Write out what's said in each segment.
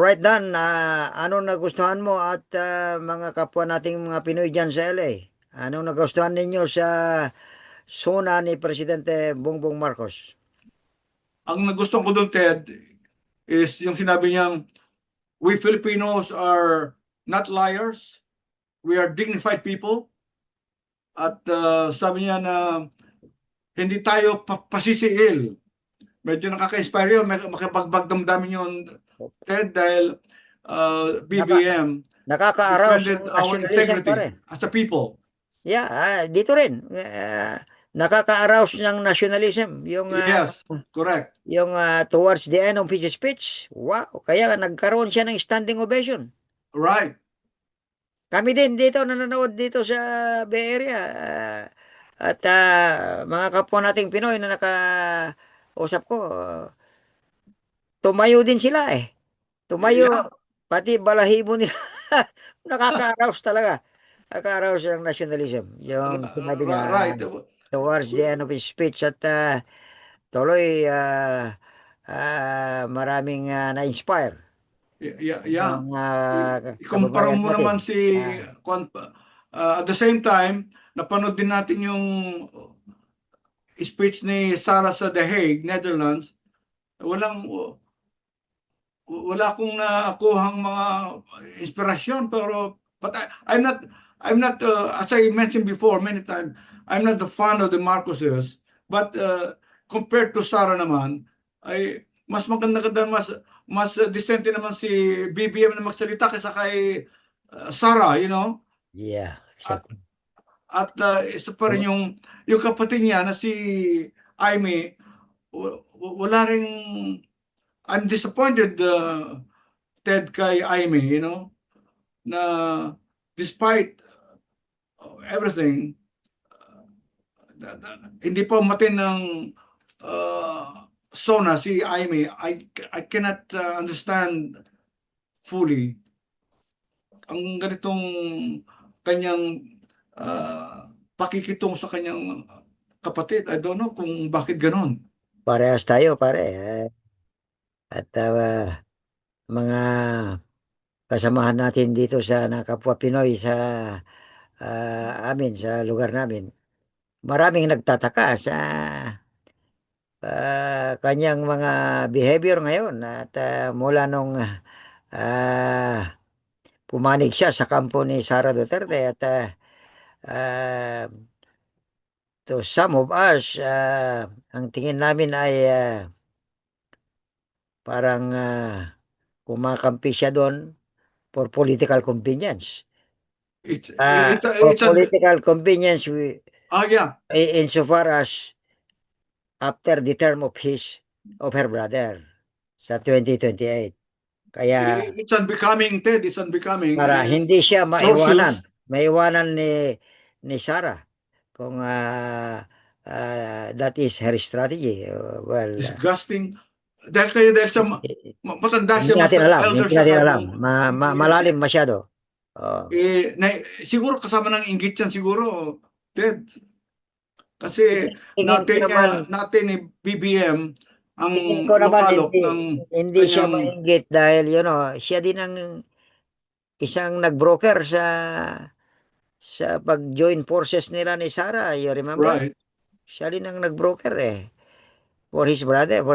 Alright, Dan, ano nagustuhan mo at mga kapwa nating mga Pinoy dyan sa LA? Anong nagustuhan ninyo sa suna ni Presidente Bongbong Marcos? Ang nagustuhan ko doon, Ted, is yung sinabi niyang, we Filipinos are not liars, we are dignified people, at sabi niya na hindi tayo pasisiil. Medyo nakaka-inspire yun, makipagbag damdamin yun, Ted, dahil Naka, BBM nakaka-arouse defended ng our nationalism pa integrity rin. as a people. Yeah, dito rin. Nakaka-arouse ng nationalism. Yes, correct. Yung towards the end of his speech. Wow, kaya nagkaroon siya ng standing ovation. Right. Kami din dito nanonood dito sa Bay Area. At mga kapwa nating Pinoy na nakausap ko, tumayo din sila eh. Yeah. Tumayo, pati balahibo nila. Nakaka-arouse talaga. Nakaka-arouse ng nationalism. Yung sinabi niya Right. towards the end of his speech at tuloy maraming na-inspire Yeah. ng Ikumpara kababayan mo naman natin. si at the same time, napanood din natin yung speech ni Sarah sa The Hague, Netherlands. Walang wala akong nakuhang mga inspirasyon, pero but I'm not as I mentioned before many times, I'm not the fan of the Marcoses, but compared to Sarah naman, ay mas maganda, mas decente naman si BBM na magsalita kaysa kay Sarah, you know. Yeah. At isa pa rin yung kapatid niya na si Aimee, wala ring, I'm disappointed, Ted, kay Aimee, you know, na despite everything, hindi pa matin ng SONA si Aimee. I cannot understand fully ang ganitong kanyang pakikitong sa kanyang kapatid. I don't know kung bakit ganon. Parehas tayo, pare. At mga kasamahan natin dito sa kapwa Pinoy sa amin, sa lugar namin, maraming nagtataka sa kanyang mga behavior ngayon at mula nung pumanig siya sa kampo ni Sara Duterte at uh, to some of us, ang tingin namin ay parang kumakampi siya doon for political convenience. It's For it's a political convenience, yeah. insofar as after the term of her brother sa 2028. Kaya It's unbecoming, Ted. It's unbecoming. para hindi siya Atrocious, maiwanan ni Sarah kung that is her strategy. Well, disgusting. Dahil sa matanda hindi siya, mas natin alam, elder hindi siya natin sa alam. yeah. Malalim masyado. Oh. Siguro kasama ng inggit yan siguro, Ted. Kasi Tingin ko naman, natin ni BBM ang tingin ko naman lokalok hindi ng hindi siya kanyang mainggit dahil siya din ang isang nag-broker sa pag-join forces nila ni Sarah, you remember? right. Siya din ang nag-broker for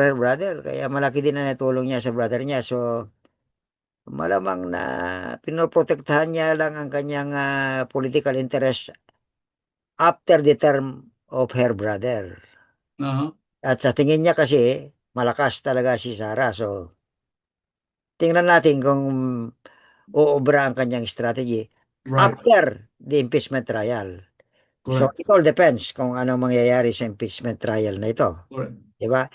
her brother. Kaya malaki din ang natulong niya sa brother niya. So, malamang na pinoprotektahan niya lang ang kanyang political interest after the term of her brother. Uh-huh. At sa tingin niya kasi, malakas talaga si Sarah. So, tingnan natin kung uubra ang kanyang strategy Right. after the impeachment trial. So, Correct. it all depends kung anong mangyayari sa impeachment trial na ito. Correct. Diba?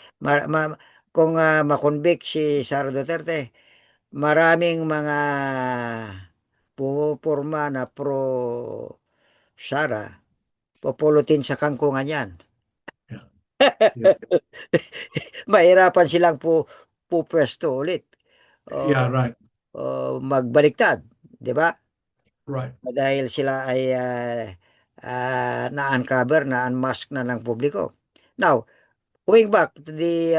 Kung makonvict si Sara Duterte, maraming mga pumupurma na pro Sara, pupulutin sa kangkungan yan. Yeah. Yeah. Mahirapan silang pupwesto ulit. Yeah, right. Magbaliktad. Diba? Right. Dahil sila ay na-uncover, na-unmask na ng publiko. Now, going back to the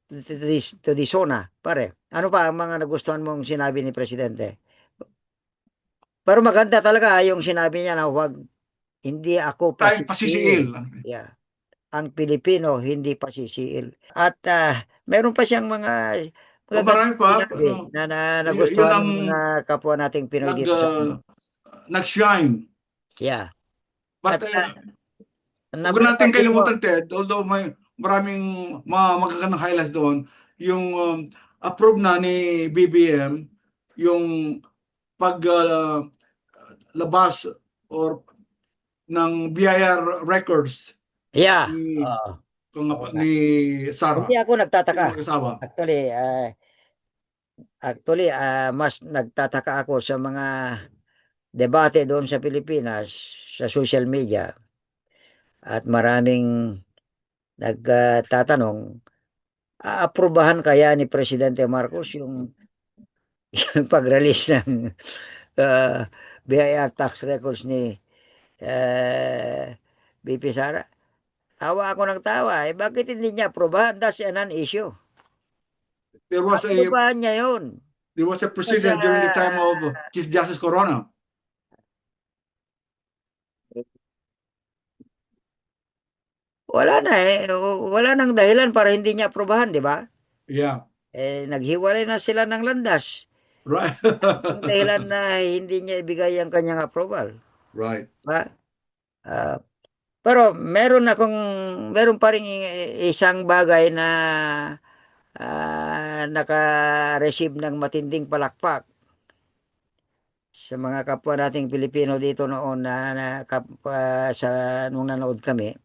to the zona, pare. Ano pa ang mga nagustuhan mong sinabi ni Presidente? Pero maganda talaga yung sinabi niya na hindi ako Tayo pasisiil. pasisiil. Yeah. Ang Pilipino hindi pasisiil. At meron pa siyang mga O marami magagandang pa, sinabi ano, na yun nagustuhan ang ng mga kapwa nating Pinoy nag, dito sa atin. nag-shine. Yeah. But At huwag number natin one siguro, kalimutan, Ted, although may maraming mga magagandang highlights doon, yung approve na ni BBM yung paglabas or ng BIR records yeah. ni Oo nga. ni Hindi Sara, ako nagtataka. yung mag-asawa. Actually, mas nagtataka ako sa mga debate doon sa Pilipinas sa social media at maraming nagtatanong, aaprubahan kaya ni Presidente Marcos yung, yung pag-release ng BIR tax records ni BP Sara? Tawa ako ng tawa. Bakit hindi niya aprobahan? That's a non-issue. There was a Aprobahan niya yun. there was a Kasi, president during the time of Chief Justice Corona. wala na eh. Wala nang dahilan para hindi niya aprobahan, di ba? Yeah, Naghiwalay na sila ng landas. right. Ang dahilan na hindi niya ibigay ang kanyang approval. Right. Ba? Ah, pero meron pa rin isang bagay na naka-receive ng matinding palakpak sa mga kapwa nating Pilipino dito noon sa nung nanood kami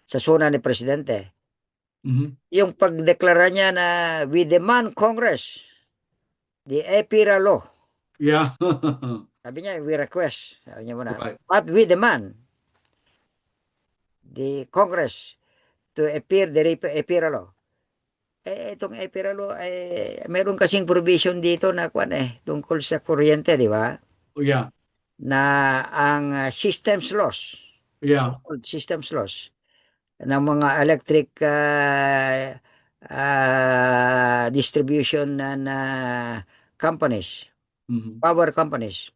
sa suna ni Presidente. Mhm. Yung pagdeklara niya na we demand Congress, the EPIRA law. Yeah. Sabi niya, we request. Sabi niya muna, Right. but we demand the Congress to appear the EPIRA law. Itong EPIRA law, meron kasing provision dito na tungkol sa kuryente, di ba? Oh, yeah. Na ang systems loss, Yeah. so-called systems loss, ng mga electric distribution na companies, Mhm. power companies,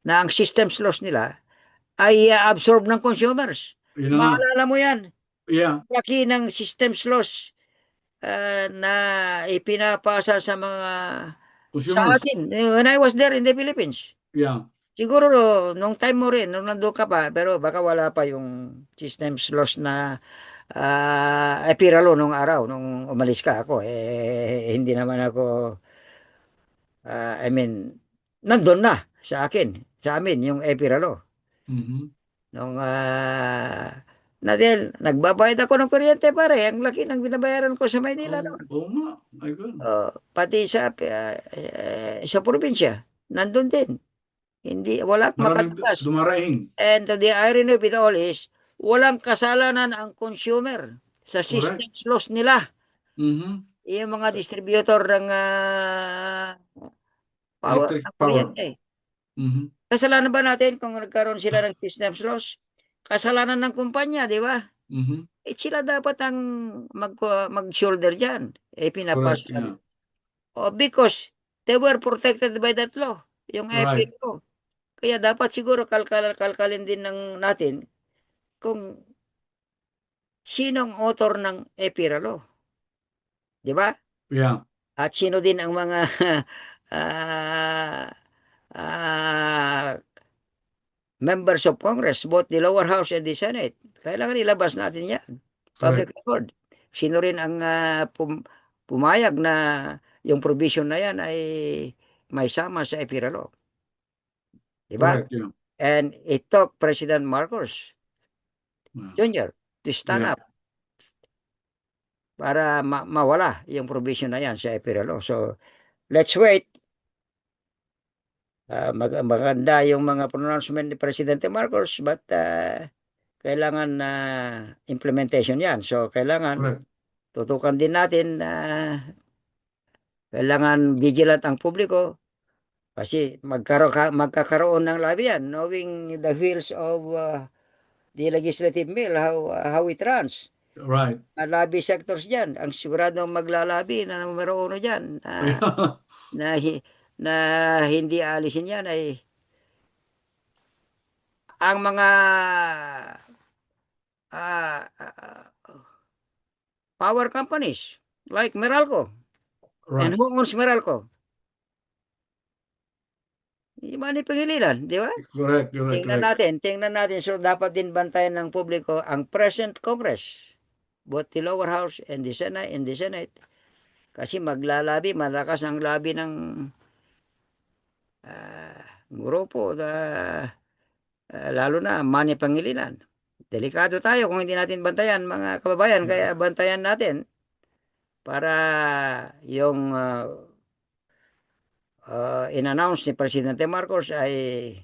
na ang systems loss nila ay absorb ng consumers. Yun na nga. Maalala mo yan, Yeah. laki ng systems loss na ipinapasa sa Consumers. atin when I was there in the Philippines. Yeah. Siguro nung time mo rin, nung nandun ka pa, pero baka wala pa yung systems loss na piralo nung araw, nung umalis ka ako. Hindi naman ako, I mean, nandun na sa amin, yung piralo. Mhm. Nung, dahil nagbabayad ako ng kuryente pare, ang laki ng binabayaran ko sa Maynila Oh, noon. oo nga. My God. Pati sa probinsya, nandun din. Hindi, wala Maraming makatakas. dumarahing. And the irony of it all is, walang kasalanan ang consumer sa Correct. systems loss nila. Mhm. Yung mga distributor ng power, Electric ng power. kuryente. Mhm. Kasalanan ba natin kung nagkaroon sila ng systems loss? Kasalanan ng kumpanya, di ba? Mhm. Sila dapat ang mag-shoulder dyan. Correct. Pinapasa. Yeah. Because they were protected by that law. Yung Right. EPIC law. Kaya dapat siguro kalkalin din natin kung sinong author ng EPIRA law. Di ba? Yeah. At sino din ang mga ah, ah, members of Congress, both the lower house and the Senate. Kailangan ilabas natin yan. Public Correct. record. Sino rin ang pumayag na yung provision na yan ay may sama sa EPIRA law. Di ba? Correct. Yeah. And it took President Marcos Yeah. Jr. to stand Yeah. up para mawala yung provision na yan sa EPIRA law. So, let's wait. Maganda yung mga pronouncement ni Presidente Marcos, but kailangan na implementation yan. So, kailangan Correct. tutukan din natin na kailangan vigilant ang publiko kasi magkakaroon ng labi yan, knowing the wheels of the legislative mill, how it runs. Right. lobby sectors dyan. Ang siguradong maglalabi na numero uno dyan na, hi- na hindi alisin yan ay ang mga ah, ah, power companies like Meralco. And Right. who owns Meralco? Yung Manny Pangilinan, di ba? Correct, correct, correct. Tingnan natin. So, dapat din bantayan ng publiko ang present Congress, both the lower house and the Senate. Kasi maglalabi, malakas ang labi ng ah, grupo, lalo na Manny Pangilinan. Delikado tayo kung hindi natin bantayan, mga kababayan. Kaya bantayan natin para yung in-announce ni Presidente Marcos ay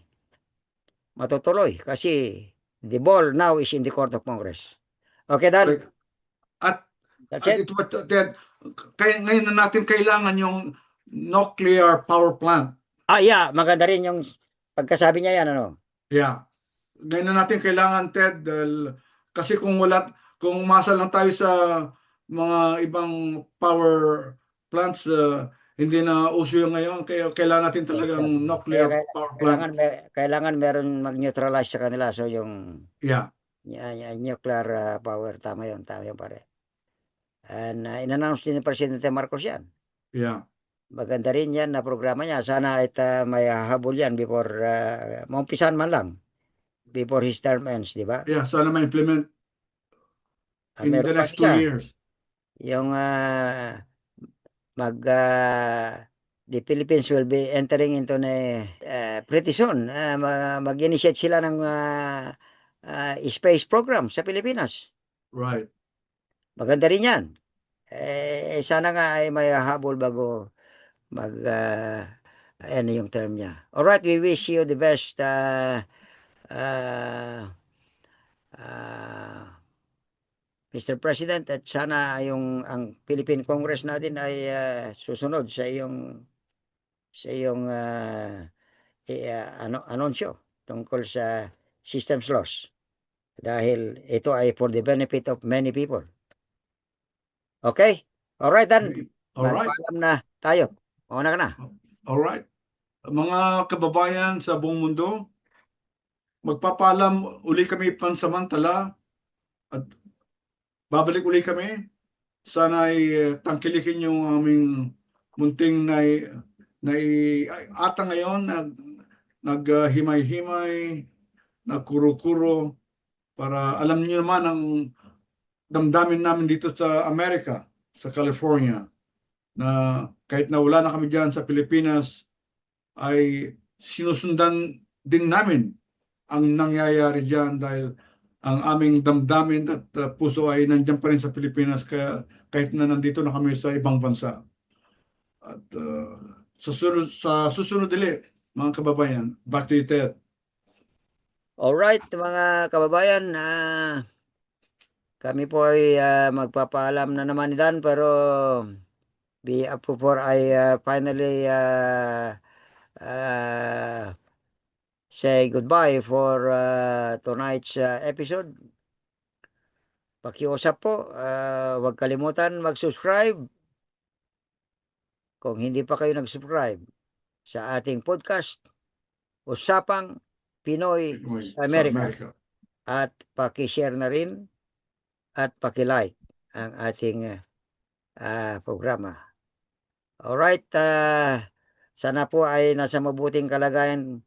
matutuloy kasi the ball now is in the court of Congress. Okay, Dan? Correct. At That's at it? ito Ted, ngayon na natin kailangan yung nuclear power plant. Yeah, maganda rin yung pagkasabi niya yan, ano? Yeah. Ngayon na natin kailangan, Ted, dahil kasi kung umasa lang tayo sa mga ibang power plants, hindi na uso yung ngayon, kaya kailangan natin talagang Exactly. nuclear Kaya power plant. kailangan meron mag-neutralize sa kanila. So, yung Yeah, nuclear power, tama yun, pare. And in-announce din ni Presidente Marcos yan. yeah, Maganda rin yan na programa niya. Sana may hahabol yan before, maumpisan man lang, before his term ends, di ba? yeah. Sana ma-implement in the Meron pa next 2 siya, years. yung the Philippines will be entering into pretty soon. Mag-initiate sila ng space program sa Pilipinas. Right. Maganda rin yan. Sana nga ay may habol bago mag ano yung term niya. Alright, we wish you the best uh, uh, Mr. President, at sana ang Philippine Congress natin ay susunod sa iyong anunsyo tungkol sa systems laws dahil ito ay for the benefit of many people. Okay? Alright, Dan. All right. Magpaalam na tayo. Mauna ka na. All right. Mga kababayan sa buong mundo, magpapaalam uli kami pansamantala at babalik uli kami. Sana ay tangkilikin yung aming munting ata ngayon naghimay-himay, nagkuro-kuro para alam niyo naman ang damdamin namin dito sa Amerika, sa California, na kahit na wala na kami diyan sa Pilipinas ay sinusundan din namin ang nangyayari diyan dahil ang aming damdamin at puso ay nandiyan pa rin sa Pilipinas kaya kahit na nandito na kami sa ibang bansa. At sa susunod ulit, mga kababayan, back to you, Ted. Alright, mga kababayan, kami po ay magpapaalam na naman ni Dan, pero before I finally say goodbye for tonight's episode, pakiusap po, huwag kalimutan mag-subscribe kung hindi pa kayo nag-subscribe sa ating podcast, Usapang Pinoy sa Amerika. At paki-share na rin at paki-like ang ating programa. Alright, sana po ay nasa mabuting kalagayan